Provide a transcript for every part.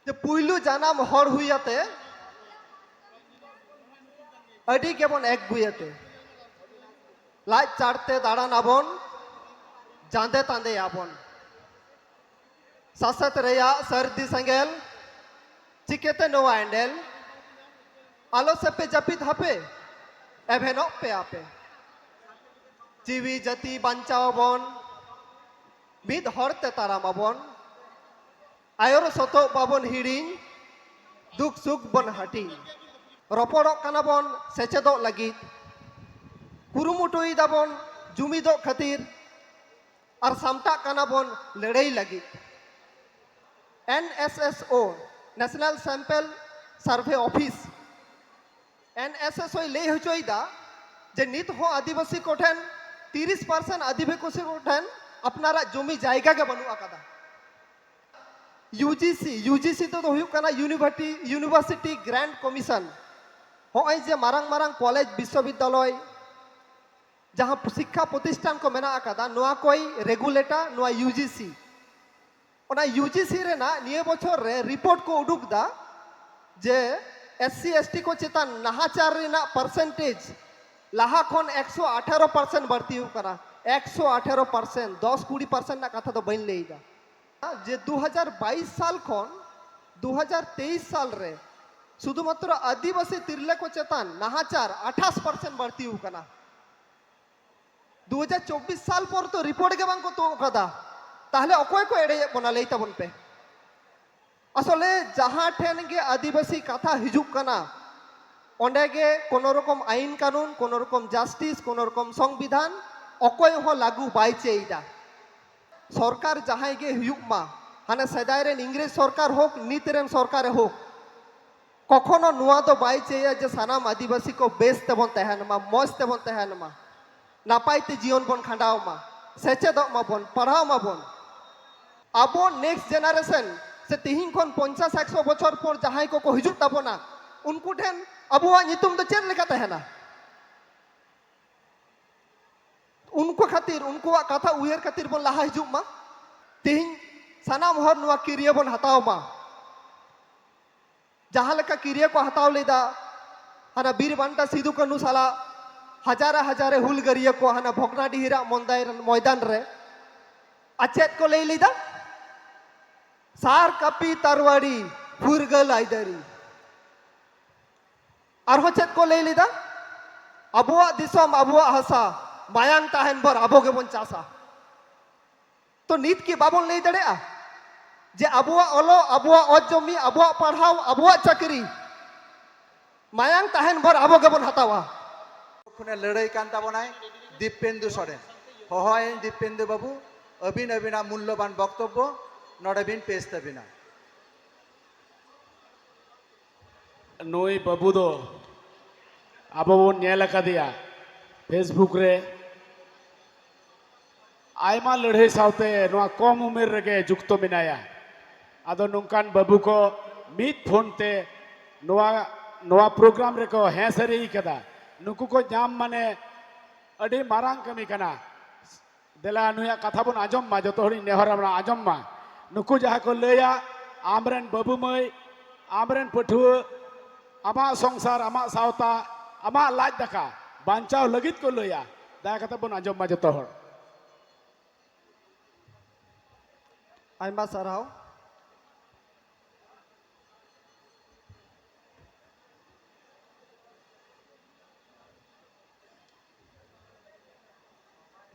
যে পুইলু জানাম হর হুইয়াতে আডি কেমন এক গুইয়াতে লাজ চাড়তে দাঁড়ান আবন জাঁদে তাঁদে আবন সাসাত রেয়া সর্দি সেঙ্গেল চিকেতে নোয়া এন্ডেল আলো সেপে জাপিত হাপে এভেনো পে আপে জিবি জাতি বাঞ্চাও বন মিদ হরতে তারাম আবন আয়র সত বাবন হিড়িং দুঃখ সুখ বন হাটি রপড়ক কানাবন সেচেদক লাগিত কুরুমুটুই দাবন জুমিদক খাতির আর সামটাক কানাবন লড়াই লাগিত NSSO national sample survey office NSSO লই হচইদা যে নিত হো আদিবাসী কোঠেন 30% আদিবাসী কোঠেন আপনারা জমি জায়গা গে বানু আকাদা UGC তো হুয়ুক কানা ইউনিভার্সিটি গ্র্যান্ড কমিশন হয় যে মারাং মারাং কলেজ বিশ্ববিদ্যালয় जहाँ शिक्षा प्रतिष्ठान को मेना आकादा नोआ कोई रेगुलेटर नोआ UGC ओना UGC रे ना निये बछर रे रिपोर्ट को उडुक दा जे SC ST को चेतान नाहाचार रे ना परसेंटेज लाहा खन 118% बढ़ती हु करा 118% 10-20% ना कथा तो बन लेईदा जे 2022 साल खन 2023 साल रे শুধুমাত্র আদিবাসী তিরলে को चेतान नाहाचार 28% बढ़ती हु कना 2024 साल पर तो रिपोर्ट के बांग को तो कदा ताहले अकोय को एड़े बना लेता बन पे असले जहां ठेन के आदिवासी कथा हिजुक कना ओंडे के कोनो रकम आईन कानून कोनो रकम जस्टिस कोनो रकम संविधान अकोय हो लागू बाय चेइदा सरकार जहां के हुयुक मा हाने सदाय रे इंग्रेज सरकार होक नीत रेन सरकार होक कखनो नुआ तो बाय चेया जे सानाम आदिवासी को बेस तेबन तहन मा मौज तेबन तहन मा नापायते जीवन बन खांडाव मा सेचेदक मा बन पढ़ाव मा बन अब नेक्स्ट जेनारेशन से तिहिं खन 50-100 बछर पर जहां को हिजुक ताबोना उनको ठेन अबुआ नितुम तो चेन लेका तहना उनको खातिर उनको कथा उयर खातिर बन लाहा हिजुक मा तिहिं सानाम हर नुआ किरिया बन हताव मा जहां लेका किरिया को हताव लेदा हाना बीर बांटा सिदु कानू साला हजारे हजारे हुलगरिया को हाना भोगनाडीहिरा मैदान रे अचेत को ले लीदा सार कपी तरवाड़ी फुरगल आइदरी और चेत को ले लीदा अबुआ दिसम अबुआ हसा मायांग ताहन बर अबो के बन चासा तो नीत की बाबन ले दड़ेआ जे अबुआ ओलो अबुआ अजमी अबुआ पढ़ाव अबुआ चाकरी मायांग ताहन बर अबो के बन हतावा खुने लड़ाई कान ताबनाय दीपेंदु सोरेन हहाय दीपेंदु बाबू अबिन अबिना मूल्यवान बक्तव्य नडबिन पेश तबिना नोई बाबू दो अब वो नेल दिया फेसबुक रे आयमा लड़ाई सावते नोआ कम उमेर रेगे जुक्तो मिनाया आदो नुकान बाबू को मीत फोन ते नोआ प्रोग्राम रे को हैं सरी कदा नुकु को जाम माने अड़ी मारांग कमी कना देला नुया कथा बन आजम मा जतो हरी नेहरा आजम मा नुकु जहा को लया आमरेन बाबू मई आमरेन पठुआ आमा संसार आमा सावता आमा लाज दका बांचाव लगित को लया दया कथा बन आजम मा जतो हर आइमा सराव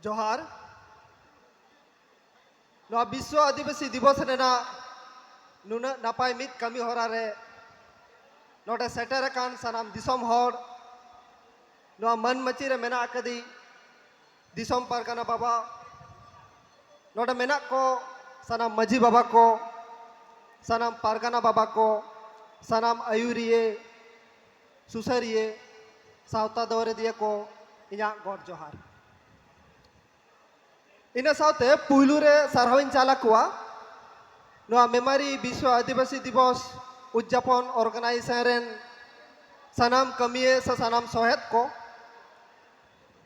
जोहार नवा विश्व आदिवासी दिवस रेना नुना नापाय मित कमी होरा रे नोटे सेटर कान सनाम दिसम हर नवा मन मची रे मेना आकदी दिसम पारगाना बाबा नोटे मेना को सनाम मजी बाबा को सनाम पारगाना बाबा को सनाम आयुरिये सुसरिये सावता दौरे दिए को इना गॉड जोहार इन साथे पुलू रे सारहाविन चाला कुआ नोआ मेमारी विश्व आदिवासी दिवस उद्यापन ऑर्गेनाइजेशन सानाम कमिये से सानाम सोहेत को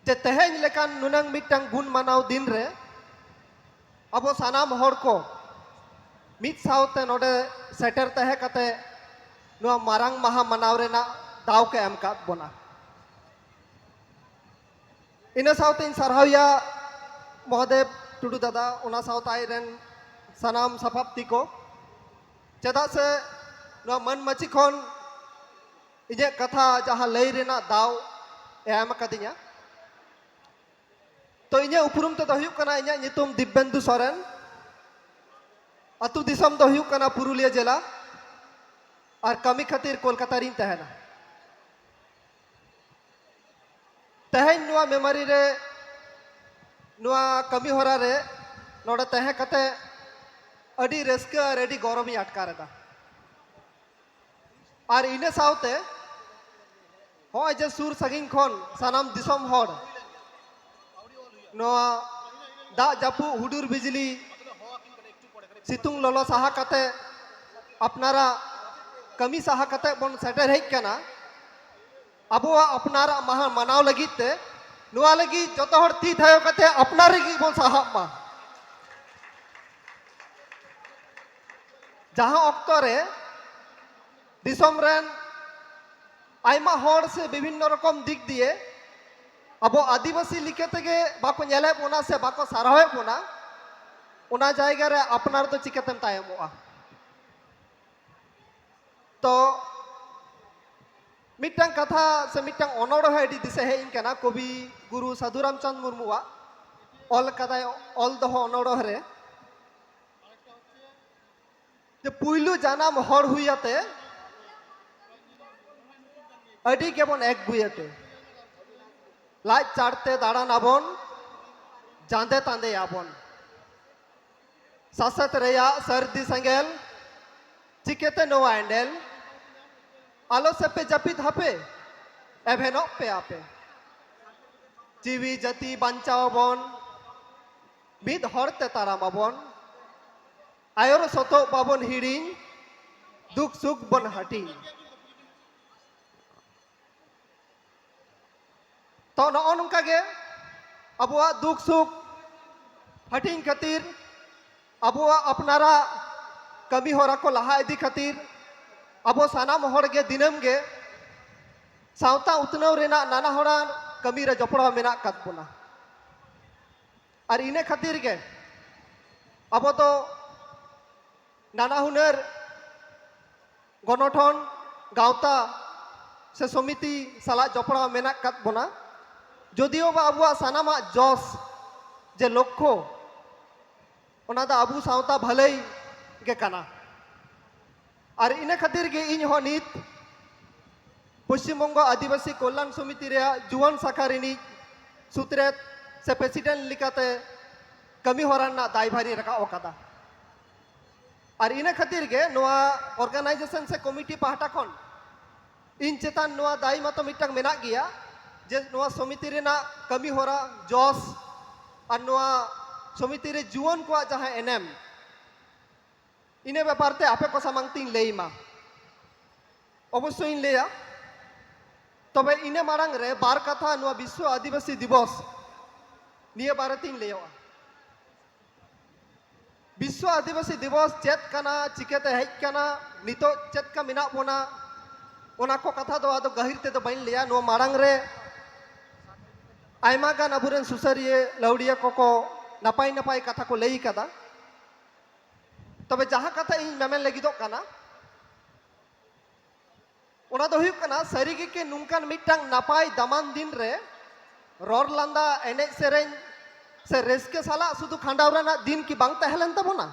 जे तेहेज लेकान नुनंग मिटंग गुण मानाव दिन रे अब सानाम हर को ᱢᱤᱫ ᱥᱟᱶᱛᱮ ᱱᱚᱰᱮ ᱥᱮᱴᱮᱨ ᱛᱟᱦᱮᱸ ᱠᱟᱛᱮ ᱱᱚᱣᱟ ᱢᱟᱨᱟᱝ ᱢᱟᱦᱟ ᱢᱟᱱᱟᱣ ᱨᱮᱱᱟᱜ ᱫᱟᱣ ᱠᱚ ᱮᱢ ᱠᱟᱫ ᱵᱚᱱᱟ ᱤᱱᱟᱹ ᱥᱟᱶᱛᱮᱧ ᱥᱟᱨᱦᱟᱣᱮᱭᱟ মহাদেব টুডু দাদা ওনা সাথে আইরেন সানাম সাফাপ্তি কো চেদা সে নোয়া মন মাছি খন ইঞ্জে কথা যাহা লই রেনা দাও এম কাদিᱧᱟ তো ইঞ্জে উপরুম তে ᱫᱚ ᱦᱩᱭᱩᱜ ᱠᱟᱱᱟ ᱤᱧᱟᱹᱜ ᱧᱩᱛᱩᱢ ᱫᱤᱵᱽᱵᱮᱱᱫᱩ ᱥᱚᱨᱮᱱ ᱟᱛᱩ ᱫᱤᱥᱚᱢ ᱫᱚ ᱦᱩᱭᱩᱜ ᱠᱟᱱᱟ ᱯᱩᱨᱩᱞᱤᱭᱟᱹ ᱡᱮᱞᱟ আর কামি খাতির কলকাতা রিন তাহেনা তেহেন নোয়া মেমারি রে নোয়া কামি হরা রে নোডে তেহে কাতে আডি রেস্কা আর আডি গরমই আটকারেদা আর ইনে সাউতে হয় যে সুর সাগিং খন সানাম দিসম হড় নোয়া দা জাপু হুডুর বিজলি সিতুং ললো সাহা কাতে আপনারা কামি সাহা কাতে বন সেটের হেক কানা আবুয়া আপনারা মাহা মানাও লাগিতে নোয়া লাগি যত হড় তি থায়ো কাতে আপনারে গি বন সাহাব মা যাহা অক্তরে দিসম রেন আইমা হড় সে বিভিন্ন রকম দিক দিয়ে আবো আদিবাসী লিখে থেকে বাকো নেলে বোনা সে বাকো সারাহে বোনা ওনা জায়গা রে আপনার তো চিকাতেম তায়মোয়া তো মিটটাং কথা সে মিটটাং অনড়হে এডি দিছে হেইন কানা কবি গুরু সাধুরামচন্দ্র মুর্মুয়া অল কাদায় অল দহ অনড়হে যে পুইলু জানাম হড় হুইয়াতে আডি কেমন এক গুইয়াতে লাজ চাড়তে দাঁড়ান আবন জাঁদে তাঁদে আবন সাসত রেয়া সর্দি সেঙ্গেল চিকেতে নোয়া এন্ডেল আলো সেপে জাপিত হাপে এভেন পে আপে জিবি জাতি বাঞ্চাওবন মিদ হরতে তারামাবন আয়র শত বাবন হিড়িং দুঃখ সুখ বন হাটিং তো নয় নঙ্কাগে আবুয়া দুঃখ সুখ হাটিং খাতির আবুয়া আপনারা কামি হরা কো লাহা ইদি খাতির আবো সানাম হড়গে দিনম গে সাওতা উতনাও রেনা নানা হড়া কামি রে জপড়া মেনা কাত বনা আর ইনে খাতির গে আবো তো নানা হুনার গণঠন গাওতা সে সমিতি সালা জপড়া মেনা কাত বনা যদিও বা আবুয়া সানামা জস যে লক্ষ্য ওনা দা আবু সাওতা ভালোই গে কানা আর ইনে খাতির গে ইন হ নিত পশ্চিমবঙ্গ আদিবাসী কল্যাণ সমিতি রে জুয়ান শাখা রিনি সুত্রেত সে প্রেসিডেন্ট লিকাতে কামি হরানা দায়ভারি রাখা ওকাদা আর ইনে খাতির গে নোয়া অর্গানাইজেশন সে কমিটি পাহাটা খন ইন চেতান নোয়া দায়ী মতো মিটাং মেনা গিয়া যে নোয়া সমিতি রেনা কামি হরা জস আর নোয়া সমিতি রে জুয়ান কোয়া যাহা এনএম ইনে ব্যাপারতে আপে কথা মাংতিং লেইমা অবশ্যই লেয়া তবে ইনে মারাং রে বার কথা নোয়া বিশ্ব আদিবাসী দিবস নিয়ে বারতিং লেয়া বিশ্ব আদিবাসী দিবস চেত কানা চিকেতে হেজ কানা নিতো চেত কা মিনা বোনা ওনা কো কথা দো আদো গহিরতে তো বাইন লেয়া নোয়া মারাং রে আইমা গান আবুরেন সুসারিয়ে লাউড়িয়া কোকো নাপাই নাপাই কথা কো লেই কাদা তবে যাহা কথা ইন মেমেন লাগিদো কানা ওনা দো হুয়ুগ কানা সারিগে কে নুনকান মিটটাং নাপাই দামান দিন রে রর লান্দা এনে সেরেন সে রেসকে সালা শুধু খান্ডাওরানা দিন কি বাং তাহেলেন তাবোনা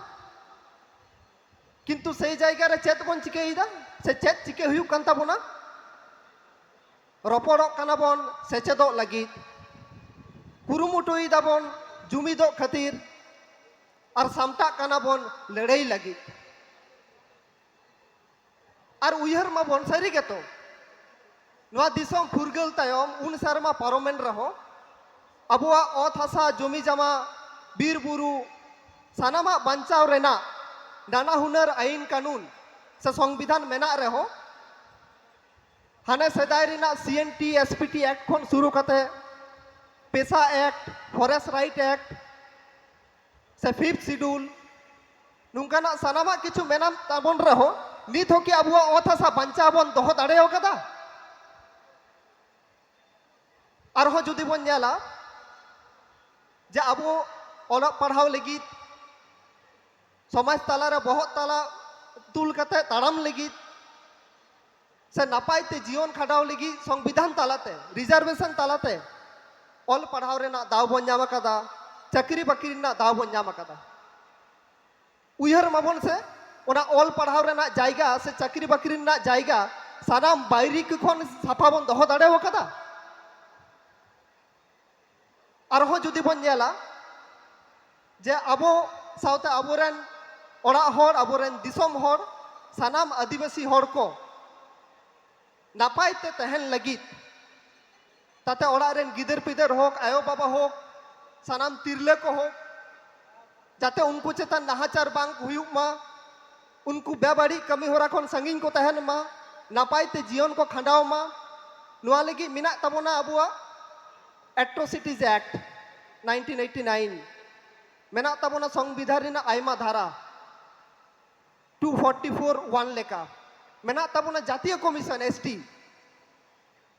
কিন্তু সেই জায়গায় চেত বন চিকেইদা সে চেত চিকে হুয়ুগ কান তাবোনা রপড়ক কানা বন সেচেদো লাগি কুরুমুটুই দাবন জুমিদো খাতির আর সামটা কানা বন লড়াই লাগি আর উইহার মা বন সারি গেতো নোয়া দিসম ফুরগল তায়ম উন সারমা পারমেন রহ আবুয়া অত হাসা জমি জামা বীর বুরু সানামা বাঞ্চাও রেনা নানা হুনার আইন কানুন সে সংবিধান মেনা রহ হানে সেদাই রেনা সিএনটি এসপিটি অ্যাক্ট খন শুরু কাতে পেশা অ্যাক্ট ফরেস্ট রাইট অ্যাক্ট সে ফিফথ শিডিউল ᱱᱚᱝᱠᱟᱱᱟᱜ ᱥᱟᱱᱟᱢᱟᱜ ᱠᱤᱪᱷᱩ ᱢᱮᱱᱟᱜ ᱛᱟᱵᱚᱱ ᱨᱮᱦᱚᱸ ᱱᱤᱛ ᱦᱚᱸ ᱠᱤ ᱟᱵᱚᱣᱟᱜ ᱚᱛ ᱦᱟᱥᱟ ᱵᱟᱧᱪᱟᱣ ᱵᱚᱱ ᱫᱚᱦᱚ ᱫᱟᱲᱮ ᱟᱠᱟᱫᱟ? ᱟᱨᱦᱚᱸ ᱡᱩᱫᱤ ᱵᱚᱱ ᱧᱮᱞᱟ ᱡᱮ ᱟᱵᱚ ᱚᱞᱚᱜ ᱯᱟᱲᱦᱟᱣ ᱞᱟᱹᱜᱤᱫ ᱥᱚᱢᱟᱡᱽ ᱛᱟᱞᱟᱨᱮ ᱵᱚᱦᱚᱜ ᱛᱟᱞᱟ ᱛᱩᱞ ᱠᱟᱛᱮ ᱛᱟᱲᱟᱢ ᱞᱟᱹᱜᱤᱫ ᱥᱮ ᱱᱟᱯᱟᱭ তে জীবন খাটাও ᱞᱟᱹᱜᱤᱫ সংবিধান তালাতে রিজার্ভেশন তালাতে ᱚᱞ ᱯᱟᱲᱦᱟᱣ ᱨᱮᱱᱟᱜ ᱫᱟᱣ ᱵᱚᱱ ᱧᱟᱢ ᱟᱠᱟᱫᱟ, ᱪᱟᱹᱠᱨᱤ ᱵᱟᱹᱠᱨᱤ ᱨᱮᱱᱟᱜ ᱫᱟᱣ ᱵᱚᱱ ᱧᱟᱢ ᱟᱠᱟᱫᱟ। उयहर माबन से ओना ऑल पढ़ाव रेना जायगा से चाकरी बाकरी रेना जायगा सानाम बायरी के खन साफा बन दोहो दाड़े वकदा आरहो जुदी बन नेला जे अबो साउते अबोरेन ओड़ा होर अबोरेन दिसोम होर सानाम आदिवासी होर को नापाय ते तहन लगित ताते ओड़ा रेन गिदर पिदर होक आयो बाबा होक सानाम तिरले को होक जाते उनको चेतन नाहाचार बांग हुयुक मा उनको बेबाड़ी कमी होरा खन संगिन को तहन मा नापाय ते जीवन को खंडाव मा नुआ लगी मिना तबोना अबुआ एट्रोसिटीज एक्ट 1989 मेना तबोना संविधान रेना आयमा धारा 244(1) लेका मेना तबोना जातीय कमीशन एसटी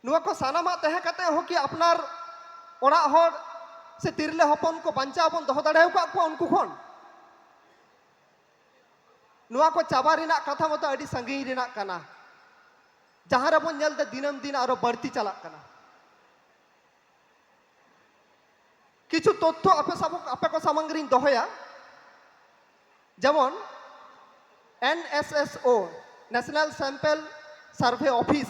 नुआ को सानामा तहे कते हो कि अपनार ओड़ा होर से तिरले हपन को बंचा बन दोहो दाड़े को उनको खन नुआ को चाबा रेना कथा मत अड़ी संगी रेना कना जहां रे बन नेलते दिनम दिन आरो बढ़ती चला कना किछु तथ्य आपे को सामग्री दोहया जेमन NSSO national sample survey office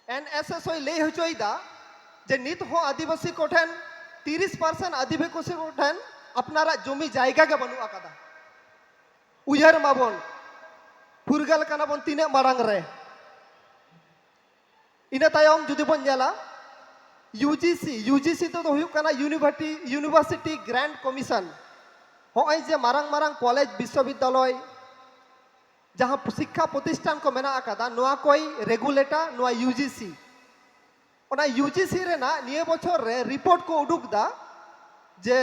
NSSO ले हचोइदा जे नित हो आदिवासी कोठेन 30% आदिवासी कोठेन अपनारा जमी जायगा के बनू आकादा उयहर माबन फुरगल कना बन तीने मारांग रे इना तायम जुदी बन नेला यूजीसी तो हुयुक कना यूनिवर्सिटी ग्रांट कमीशन होय जे मारांग मारांग कॉलेज विश्वविद्यालय जहां शिक्षा प्रतिष्ठान को मेना आकादा नोआ कोई रेगुलेटर नोआ यूजीसी ओना यूजीसी रेना निये बछर रे रिपोर्ट को उडुक दा जे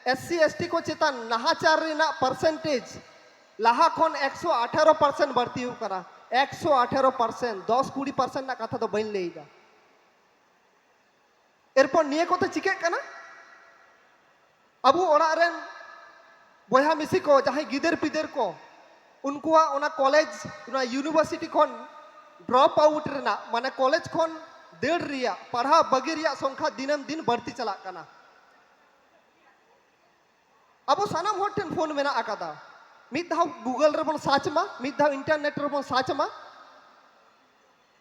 एससी एसटी को चेतन नाहाचार रेना परसेंटेज लाहा खन 118% बढ़ती हो करा 118% 10-20% ना कथा तो बन लेगा एरपर निये को तो चिके कना अबू ओड़ा रेन बया मिसी को जहां गिदर पिदर को उनको ओना कॉलेज ओना यूनिवर्सिटी खन ड्रॉप आउट रेना माने कॉलेज खन देड़ रिया पढ़ा बगी रिया संख्या दिनम दिन बढ़ती चला कना अब सानाम होर ठेन फोन मेना आकादा मिद धाव गूगल रे बन सर्च मा मिद धाव इंटरनेट रे बन सर्च मा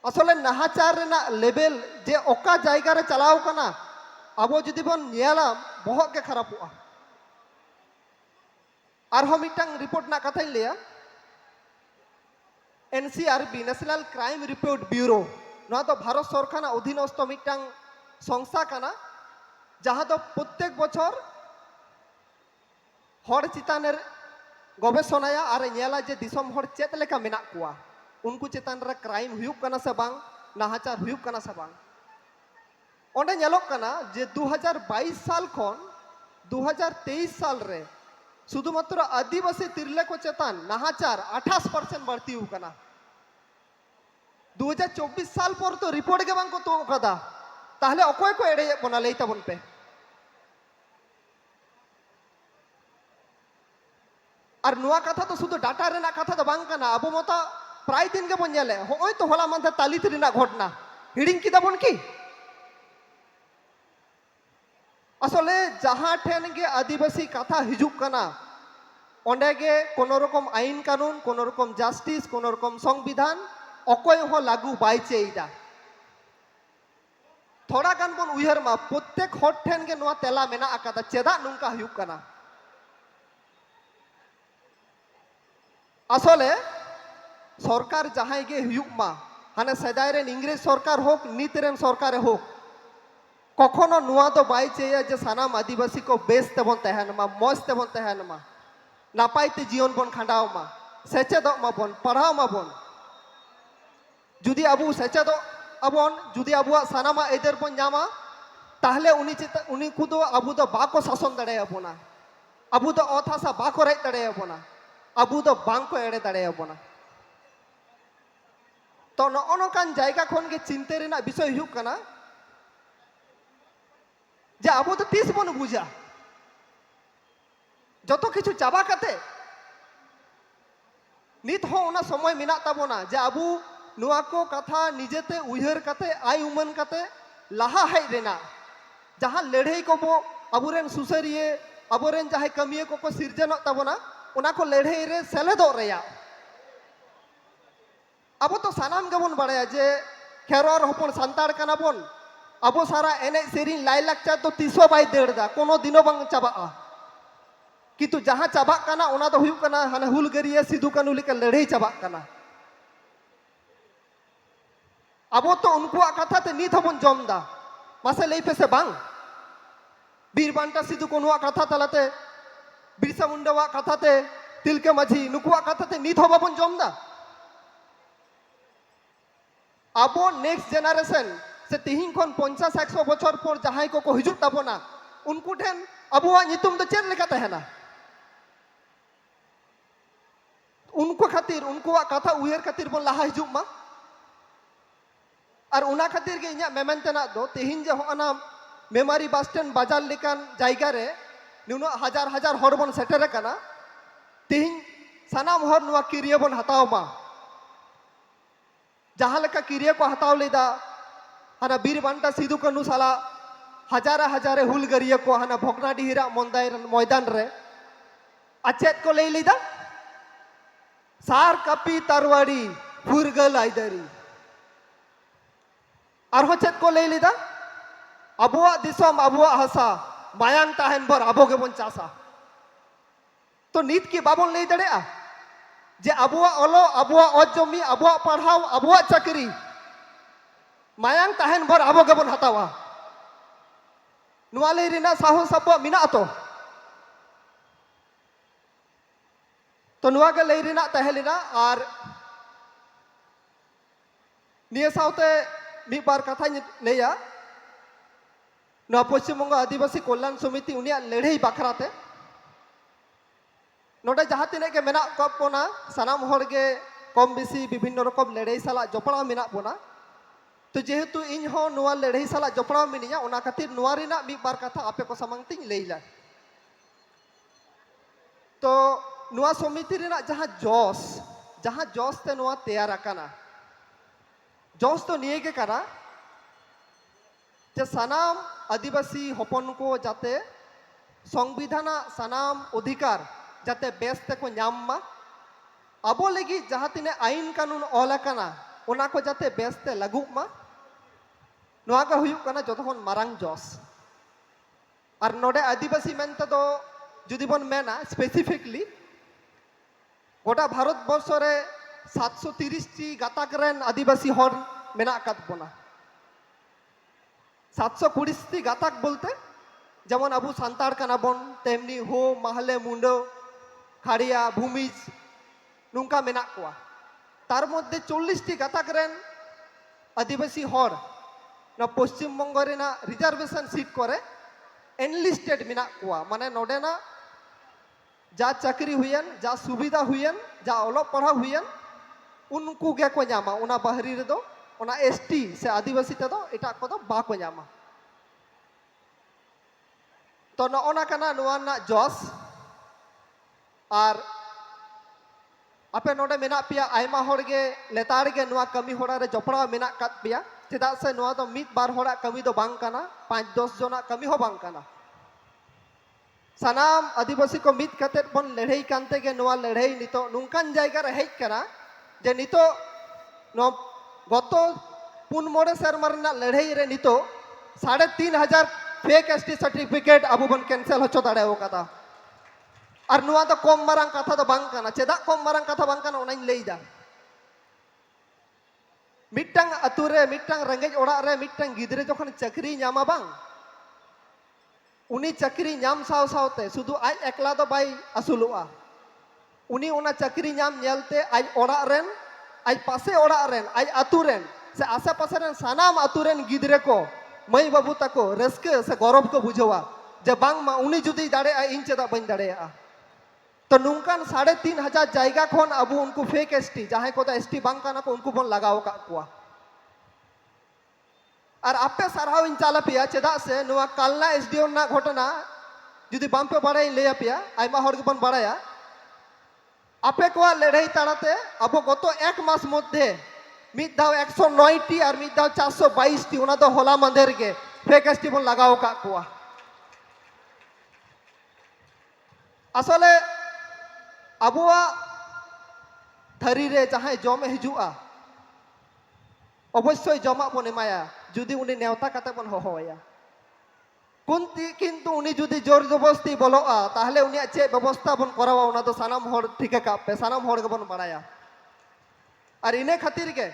असले नाहाचार रेना लेवल जे ओका जायगा रे चलाव कना अब जुदी बन नेला बहुत के खराब हुआ आरहो मिटंग रिपोर्ट ना कथाई लिया NCRB national crime report bureau ना तो भारत सरकार अधीनस्थ मिटंग संस्था कना जहां तो प्रत्येक बछर हर चितानेर गवेषणाया और नेला जे दिसम हर चेत लेका मेना कुआ उनको चेतान रे क्राइम हुयुक कना से बांग नाहाचार हुयुक कना से बांग ओंडे नेलोक कना जे 2022 साल खन 2023 साल रे शुधुमात्र आदिवासी तिरले को चेतान नाहाचार 28% बढ़ती हुई कना 2024 साल पर तो रिपोर्ट के बांग को तो कदा ताहले अकोय को एड़े बना लेई तबन पे और नुआ कथा तो शुद्ध डाटा रेना कथा तो बांग कना अब मता प्राय दिन के बन नेले होय तो होला मानते तालित रेना घटना हिडिंग किदा बन की असले जहां ठेन गे आदिवासी कथा हिजुक कना ओंडे गे कोनो रकम आईन कानून कोनो रकम जस्टिस कोनो रकम संविधान अकोय हो लागू बाय चेइदा थोड़ा गान बन उयहर मा प्रत्येक हर ठेन गे नुआ तेला मेना आकादा चेदा नुंका हुयुक कना असले सरकार जहां गे हुयुक मा हाने सदाय रेन इंग्रेज सरकार होक नीत रेन सरकार होक कखनो नुआ तो बाय चेया जे सानाम आदिवासी को बेस तेबन तहन मा मौज तेबन तहन मा नापाय ते जीवन बन खांडाव मा सेचेद मा बन पढ़ाव मा बन जुदी अबू सेचेद अबन जुदी अबुआ सानामा एदर बन जामा ताहले उनी कुदो अबू दो बाको शासन दड़े अबोना ᱟᱵᱚ ᱫᱚ ᱚᱛ ᱦᱟᱥᱟ ᱵᱟᱠᱚ ᱨᱮᱡ ᱫᱟᱲᱮᱭᱟᱵᱚᱱᱟ, ᱟᱵᱚ ᱫᱚ ᱵᱟᱝᱠᱚ ᱮᱲᱮ ᱫᱟᱲᱮᱭᱟᱵᱚᱱᱟ। ᱛᱚ ᱱᱚᱜᱼᱚ ᱱᱚᱝᱠᱟᱱ ᱡᱟᱭᱜᱟ ᱠᱷᱚᱱ ᱜᱮ ᱪᱤᱱᱛᱟᱹ ᱨᱮᱱᱟᱜ ᱵᱤᱥᱚᱭ ᱦᱩᱭᱩᱜ ᱠᱟᱱᱟ যে আবো তো তিস বন বুঝা যত কিছু চাবা কাতে নিত হো ওনা সময় মেনা তাবনা যে আবু নোয়া কো কথা নিজেতে উইহার কাতে আই উমান কাতে লাহা হেজ রেনা যাহা লড়াই কবো আবুরেন সুসারিয়ে আবুরেন যাহাই কামিয়ে কো সিরজনক তাবনা ওনা কো লড়াই রে সেলেদো রেয়া আবো তো সানাম গেবন বাড়ায়া যে খেরোয়ার হপন সান্তাড় কানা বন আবো সারা এনে সেরিন লাইলাকচার তো 300 বাই দেড় দা কোনো দিনও বাং চাবাআ কিন্তু যাহা চাবাক কানা ওনা তো হুয়ুক কানা হানে হুলগারিয়া সিধু কানু লেকা লড়াই চাবাক কানা আবো তো উনকুয়াক কথাতে নিত হবন জমদা মাসে লই পেছে বাং বীর বান্টা সিধু কানুয়াক কথা তালাতে বিরসা মুন্ডাওয়াক কথাতে তিলকে মাঝি নুকুয়াক কথাতে নিত হবাবন জমদা আবো নেক্সট জেনারেশন से तिहिं खन 50-100 बछर पर जहां को हिजुक ताबोना उनको ठेन अबुआ नितुम तो चेन लेका तहना उनको खातिर उनको कथा उयर खातिर बन लाहा हिजुक मा और उना खातिर के इnya मेमेंटेना दो तिहिं जे होना मेमारी बस स्टैंड बाजार लेकान जायगा रे नुनो हजार हजार हर बन सेटर काना तिहिं सानाम हर नुआ किरिया बन हताव मा जहां लेका किरिया को हताव लेदा हाना बीर बांटा सिधु कानू साला हजारे हजारे हुलगरिया को हाना भोगनाडीहिरा मैदान रे अचेत को ले लीदा सार कपी तरवाड़ी फुरगल आइदरी और चेत को ले लीदा अबुआ दिसम अबुआ हसा मायांग ताहन भर अबो के बन चासा तो नीत की बाबन ले दड़ेआ जे अबुआ ओलो अबुआ अजमी अबुआ पढ़ाओ अबुआ चाकरी मायांग ताहन भर आबो गेबन हतावा नुआले रिना साहस सब मिना तो नुआ के लई रिना तहलिना और निया साउते मी बार कथा लेया नुआ पश्चिम बंग आदिवासी कल्याण समिति उनिया लड़ाई बाखराते नोडे जहां तिने के मेना कोना सनाम हर के कम बेसी विभिन्न रकम लड़ाई साला जपड़ा मेना बोना तो जेहेतु इन हो नुआ लड़ाई साला जपड़ा मिनिया उना खातिर नुआ रिना मी बार कथा आपे को समंगतिन लेइला तो नुआ समिति रिना जहां जोस ते नुआ तैयार आकाना जोस तो निये के करा जे सनाम आदिवासी हपन को जाते संविधान सनाम अधिकार जाते बेस ते को ᱧᱟᱢ मा अबो लगी जहां तिने आईन कानून ओलाकाना उना को जाते बेस ते लागू मा नुआ का हुयुक काना जतखन मारांग जोस और नोडे आदिवासी मेनते दो जुदी बन मेना स्पेसिफिकली गोटा भारत वर्ष रे 730 टी गाताक रेन आदिवासी हर मेना कात बोना 720 टी गाताक बोलते जेमन अबु सांताड़ काना बन तेमनी हो माहले मुंडो खाड़िया भूमिज नुंका मेना कोआ तार मध्य 40 टी गाताक रेन आदिवासी हर ना पश्चिम बंग रेना रिजर्वेशन सीट करे एनलिस्टेड मेना कोआ माने नोडेना जा चाकरी हुयन जा सुविधा हुयन जा ओलो पढ़ा हुयन उनको गे को ᱧᱟᱢᱟ उना बाहरी रे दो उना एसटी से आदिवासी ते दो एटा को दो बा को ᱧᱟᱢᱟ तो नोना काना नुआ ना जोस और आपे नोडे मेना पिया आयमा होड़गे लेतार गे नुआ कमी होड़ा रे जपड़ा मेना कात पिया चेदा से नुआ तो मित बार होड़ा कमी दो बांग काना 5-10 जना कमी हो बांग काना सनाम आदिवासी को मित कते बन लड़ाई कांते गे नुआ लड़ाई नितो नुंकान जायगा रे हेज करा जे नितो नो गतो 4 शर्मा रेना लड़ाई रे नितो 3500 फेक एसटी सर्टिफिकेट अबु बन कैंसिल होचो दाड़े ओकादा और नुआ तो कम मारांग कथा तो बांग काना चेदा कम मारांग कथा बांग काना ओनाइन लेइदा मिट्टांग अतुरे मिट्टांग रंगेज ओड़ा रे मिट्टांग गिदरे जखन चाकरी ᱧᱟᱢᱟ बांग उनी चाकरी ᱧᱟᱢ साव सावते सुधु आज एकला दो बाई असुलुआ उनी उना चाकरी ᱧᱟᱢ ᱧᱮᱞते आज ओड़ा रेन आज पासे ओड़ा रेन आज अतुरेन से आसे पासे रेन सानाम अतुरेन गिदरे को मई बाबू तको रस्के से गौरव को बुझवा जे बांगमा उनी जुदी दाड़ेया इन चेदा बन दाड़ेया तो नुंकान 3,500 जायगा खन अबो उनको फेक एसटी जहां को एसटी बांग काना को उनको बन लगाव का कुआ और आपे साराव इन चाला पिया चेदा से नुआ कालना एसडीओ ना घटना जुदी बाम पे बड़ाई ले पिया आयमा हर के बन बड़ाया आपे को लड़ाई ताड़ाते अब गत एक मास मध्य मिद दाव 109 टी और मिद दाव 422 टी उना दो होला मंदेर के फेक एसटी बन लगाव का कुआ असले अबुआ थरी रे जहां जमे हिजुआ अवश्य जमा बन एमाया जुदी उनी नेवता काते बन होहोया किंतु उनी जुदी जोर जबरदस्ती बोलोआ ताहले उनी चे व्यवस्था बन करावा उना दो सानाम होड़ ठीक का पे सानाम होड़ के बन बड़ाया और इने खातिर के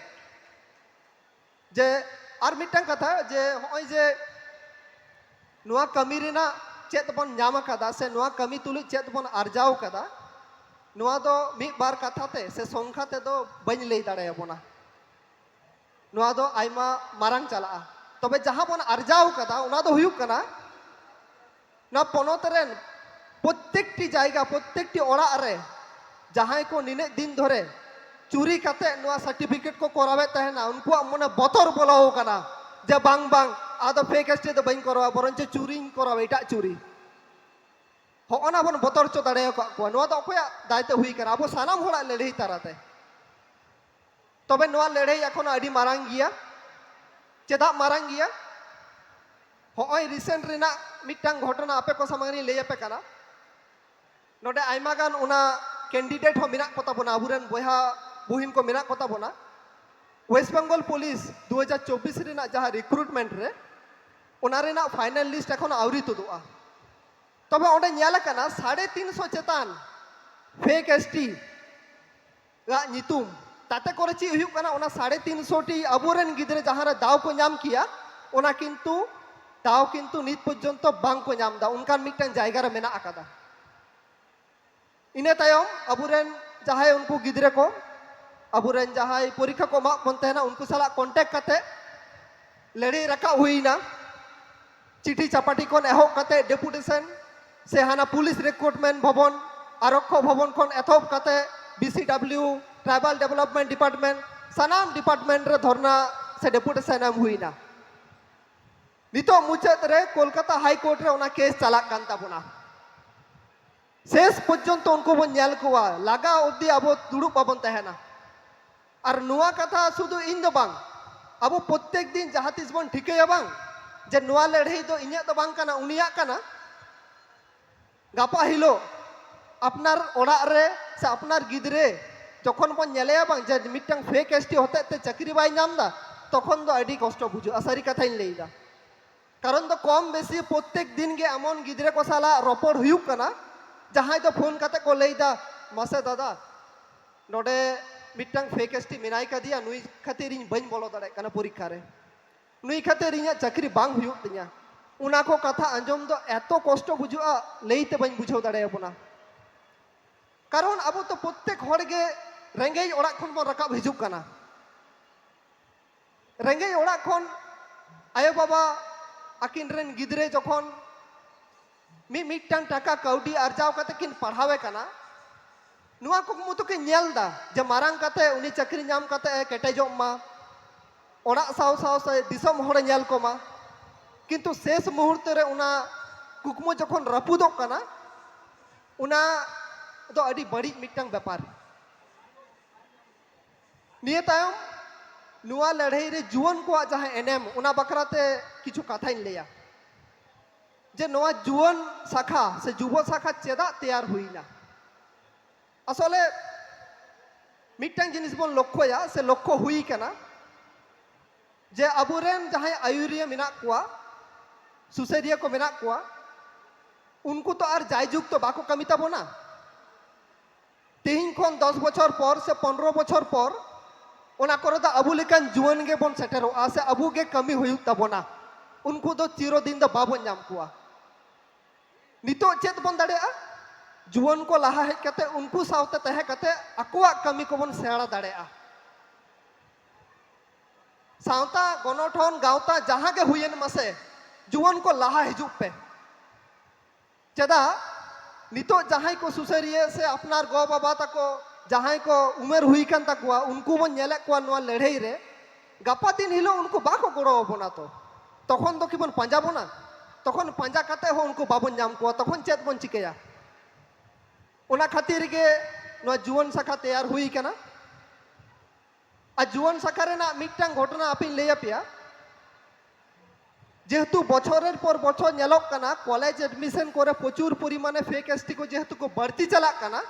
जे और मिटन कथा जे होय जे नुआ कमी रेना चेत बन नाम कदा से नुआ कमी तुलु चेत बन अर्जाव कदा नुआ दो मी बार कथा ते से संख्या ते दो बन लई दाड़े बना नुआ दो आइमा मारंग चला तबे जहां बन अर्जाव कदा उना दो हुयुक कना ना पनत रेन प्रत्येकटी जायगा प्रत्येकटी ओड़ा रे जहां को निने दिन धरे चुरी काते नुआ सर्टिफिकेट को करावे तहना उनको मने बतर बोलाव कना जे बांग बांग आदो फेक एसटी दो बइन करवा बरंच चुरी करावे एटा चुरी होना बन बतर चो दाड़े को नुआ दो अकोया दायित्व हुई कना अब सानाम होड़ा लड़ाई ताराते तबे नुआ लड़ाई एखोन आडी मारांग गिया चेदा मारांग गिया होय रिसेंट रेना मिटटांग घटना आपे को सामने लई आपे कना नोडे आइमा गान उना कैंडिडेट हो मिना कोता बना अबुरेन बहा बुहिन को मिना कोता बना वेस्ट बंगाल पुलिस 2024 रेना जहां रिक्रूटमेंट रे उना रेना फाइनल लिस्ट एखोन आवरी तुदुआ तबे ओंडे न्याला कना 350 चेतान फेक एसटी गा नितुम ताते करे ची हुयुक कना उना 350 टी अबुरेन गिदरे जहां रे दाव को नाम किया उना किंतु दाव किंतु नित पर्यंत बांग को नाम दा उनकान मिटन जायगा रे मेना आकादा इने तायम अबुरेन जहां उनको गिदरे को अबुरेन जहां परीक्षा को मा कोनते ना उनको साला कांटेक्ट कते लड़ाई रखा हुईना चिठी चापाटी कोन एहो कते डेपुटेशन से हाना पुलिस रिक्रूटमेंट भवन आरक्ष भवन कोन एथोप कते बीसीडब्ल्यू ट्राइबल डेवलपमेंट डिपार्टमेंट सानाम डिपार्टमेंट रे धरना से डेपुटेशन एम हुईना नितो मुचाद रे कोलकाता हाई कोर्ट रे उना केस चला कान ताबोना शेष पर्यंत उनको बन नेल कोवा लागा अब्दी अब दुड़ुब बाबन तहना और नुआ कथा शुधु इन दो बांग अब प्रत्येक दिन जहां तिस बन ठिकया बांग जे नुआ लड़ाई दो इन्या तो बांग कना उनिया कना गापा हिलो अपनार ओड़ा रे से अपनार गिदरे जखन बन नेलेया बांग जे मिटटांग फेक एसटी होते ते चाकरी बाय नाम दा तखन दो आडी कष्ट बुझु सारी कथाइन लईदा कारण दो कम बेसी प्रत्येक दिन के एमन गिदरे को साला रपड़ हुयुक कना जहां तो फोन काते को लईदा मासे दादा नोडे मिटटांग फेक एसटी मिनाई का दिया नुई खातिर इन बइन बोलो दाड़े कना परीक्षा रे नुई खातिर इन्या चाकरी बांग हुयुक तिन्या उना को कथा अंजम दो एतो कष्ट बुझुआ लईते बइन बुझाव दाड़े अपना कारण अब तो प्रत्येक हर गे रेंगेज ओड़ा खन बन रकाब हिजुक कना रेंगेज ओड़ा खन आयो बाबा आकिन रेन गिदरे जखन मिटटांग टाका काउडी अर्जाव कते किन पढ़ावे कना नुआ को मुतो के नेल दा जे मारांग कते उनी चाकरी नाम कते केटेजोम मा ओड़ा साव साव से दिसम होड़े नेल को मा किंतु शेष मुहूर्त रे उना कुकमो जखन रपुदो कना उना दो अडी बड़ी मिटटांग व्यापार निये तायम नुआ लड़ाई रे जुवन को जहां एनएम उना बकराते किछु कथा इन लेया जे नुआ जुवन शाखा से जुब शाखा चेदा तैयार हुईना असले मिटटांग जिनिस बन लक्ष्यया से लक्ष्य हुई कना जे अबुरेन जहां आयुरिया मिना कुआ सुसेरिया को मिना कुआ उनको तो आर जायजुग तो बाको कमी ताबोना तीन खन 10 बछर पर से 15 बछर पर उना करे दा अबु लेकान जुवन गे बन सेटेरो आ से अबु गे कमी हुयुक ताबोना उनको दो चिरो दिन द बाबन नाम कुआ नितो चेत बन दाड़ेआ जुवन को लहा हेज कते उनको सावते तहे कते अकुआ कमी को बन सेड़ा दाड़ेआ सावता गनोठन गावता जहां के हुयन मसे जुवन को लहा हिजुक पे चेदा नितो जहां को सुसरिये से अपनार गो बाबा तको जहां को उमेर हुई कान तकवा उनको बन नेले को नवा लड़ाई रे गापा दिन हिलो उनको बाको गड़ो बना तो तखन दो किबन पांजा बना तखन पांजा काते हो उनको बाबन जाम को तखन चेत बन चिकेया ओना खातिर गे नवा जुवन शाखा तैयार हुई कना आ जुवन शाखा रेना मिटटांग घटना आपिन लैया पिया যেহেতু বছরের পর বছর নেলক কানা কলেজ এডমিশন করে প্রচুর পরিমাণে ফেক এসটি को যেহেতু को बढ़ती चला কানা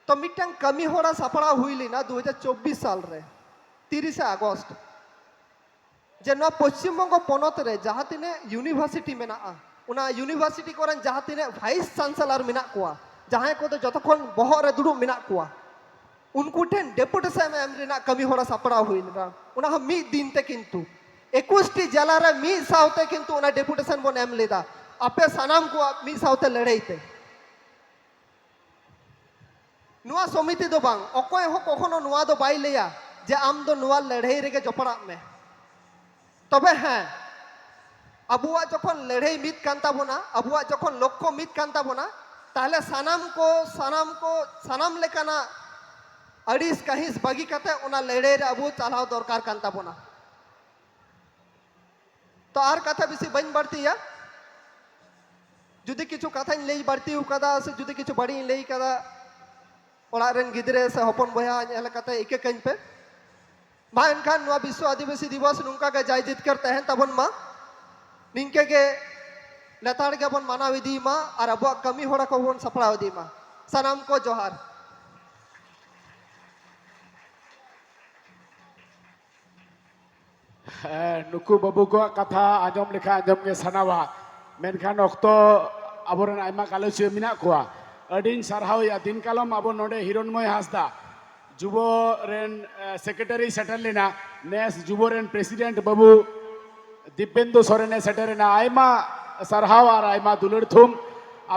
तो मिटटांग कमी होड़ा सापड़ा हुई ली ना 2024 साल रे 30 আগস্ট যে না পশ্চিমবঙ্গ পনत रे जहां तिने यूनिवर्सिटी मेना उना यूनिवर्सिटी कोरन जहां तिने वाइस चांसलर मेना कोआ जहां को तो जतखन बहर रे दुडु मेना कोआ उनको ठेन डेपुटेशन एम रेना कमी होड़ा सापड़ा हुई ना उना हम मी दिन ते किंतु 21 जिला रे मी साउते किंतु उना डेपुटेशन बन एम लेदा आपे सनाम को मी साउते लड़ाईते नुआ समिति दो बांग अकोय हो कखनो नुआ दो बाई लेया जे आम दो नुआ लड़ाई रेगे जपड़ा में तबे हैं अबुआ जखन लड़ाई मित कांता बोना अबुआ जखन लक्ष्य मित कांता बोना ताहले सनाम लेकाना अड़ीस कहिस बागी कते उना लड़ाई रे अबु चालाव दरकार कांता बोना तो आर कथा बेसि बन बढ़ती है जुदी किछु कथा लई बढ़ती उकादा से जुदी किछु बड़ी लई कदा ओड़ा रेन गिदरे से हपन बया नेल कथा एके कइन पे मा एनखान नुआ विश्व आदिवासी दिवस नुंका के जाय जितकर तहन तबन मा निंके के लेताड़ के बन मानव इदी मा और अब कमी होड़ा को बन सपड़ा इदी मा सनाम को जोहार नुकु बाबू को कथा आजम लेखा आजम के सनावा मेनखान अक्तो आबोरन आयमा गालोचिया मिना कोआ अडिन सारहाव या दिन कालम आबो नोडे हिरणमय हासदा जुबो रेन सेक्रेटरी सेटल लेना नेस जुबो रेन प्रेसिडेंट बाबू दिपेंदु सोरेने सेटरेना आयमा सारहाव और आयमा दुलड़ थुम